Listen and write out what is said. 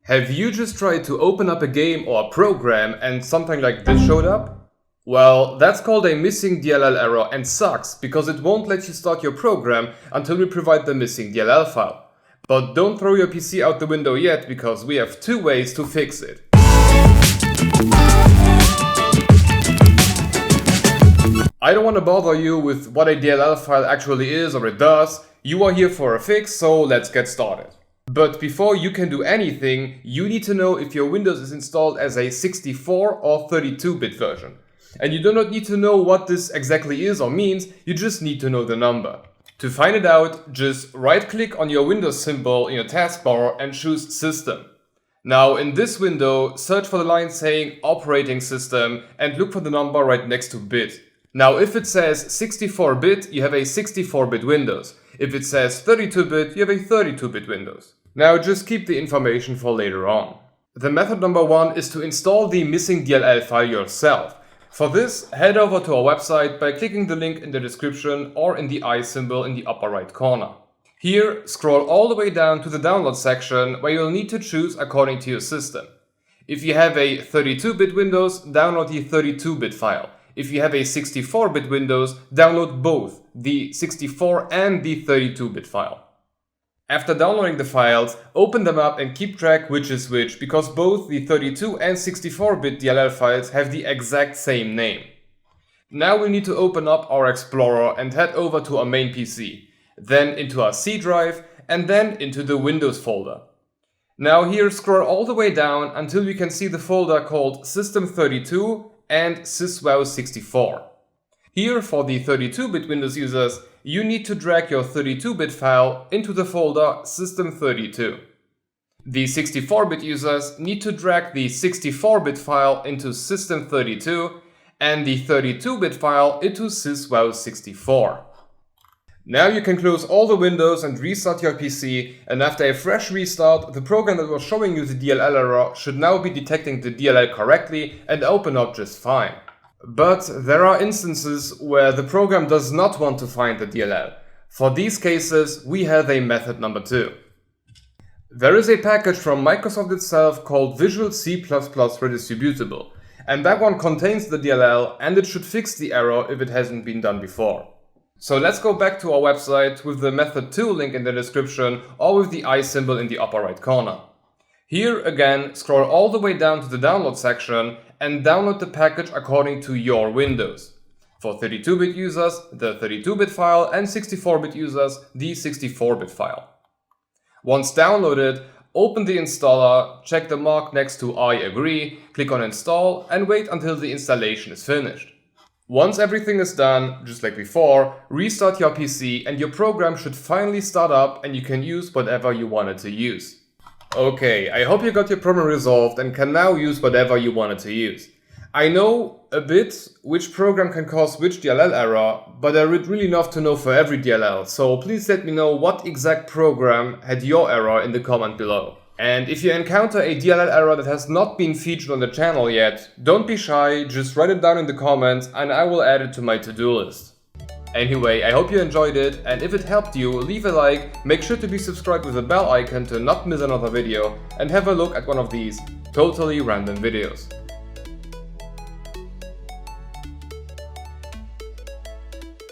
Have you just tried to open up a game or a program and something like this showed up? Well, that's called a missing DLL error and sucks because it won't let you start your program until we provide the missing DLL file. But don't throw your PC out the window yet because we have two ways to fix it. I don't want to bother you with what a DLL file actually is or it does. You are here for a fix, so let's get started. But before you can do anything, you need to know if your Windows is installed as a 64 or 32-bit version. And you do not need to know what this exactly is or means, you just need to know the number. To find it out, just right-click on your Windows symbol in your taskbar and choose System. Now in this window, search for the line saying Operating System and look for the number right next to bit. Now if it says 64-bit, you have a 64-bit Windows. If it says 32-bit, you have a 32-bit Windows. Now just keep the information for later on. The method number one is to install the missing DLL file yourself. For this, head over to our website by clicking the link in the description or in the I symbol in the upper right corner. Here, scroll all the way down to the download section where you'll need to choose according to your system. If you have a 32-bit Windows, download the 32-bit file. If you have a 64-bit Windows, download both, the 64 and the 32-bit file. After downloading the files, open them up and keep track which is which, because both the 32 and 64-bit DLL files have the exact same name. Now we need to open up our Explorer and head over to our main PC, then into our C drive, and then into the Windows folder. Now here scroll all the way down until you can see the folder called System32 and syswow64. Here, for the 32-bit Windows users, you need to drag your 32-bit file into the folder System32. The 64-bit users need to drag the 64-bit file into System32 and the 32-bit file into syswow64. Now you can close all the windows and restart your PC, and after a fresh restart, the program that was showing you the DLL error should now be detecting the DLL correctly and open up just fine. But there are instances where the program does not want to find the DLL. For these cases, we have a method number two. There is a package from Microsoft itself called Visual C++ Redistributable, and that one contains the DLL and it should fix the error if it hasn't been done before. So let's go back to our website with the method 2 link in the description or with the I symbol in the upper right corner. Here again, scroll all the way down to the download section and download the package according to your Windows. For 32-bit users, the 32-bit file, and 64-bit users, the 64-bit file. Once downloaded, open the installer, check the mark next to I agree, click on install and wait until the installation is finished. Once everything is done, just like before, restart your PC and your program should finally start up and you can use whatever you wanted to use. Okay, I hope you got your problem resolved and can now use whatever you wanted to use. I know a bit which program can cause which DLL error, but I would really love to know for every DLL, so please let me know what exact program had your error in the comment below. And if you encounter a DLL error that has not been featured on the channel yet, don't be shy, just write it down in the comments and I will add it to my to-do list. Anyway, I hope you enjoyed it, and if it helped you, leave a like, make sure to be subscribed with the bell icon to not miss another video, and have a look at one of these totally random videos.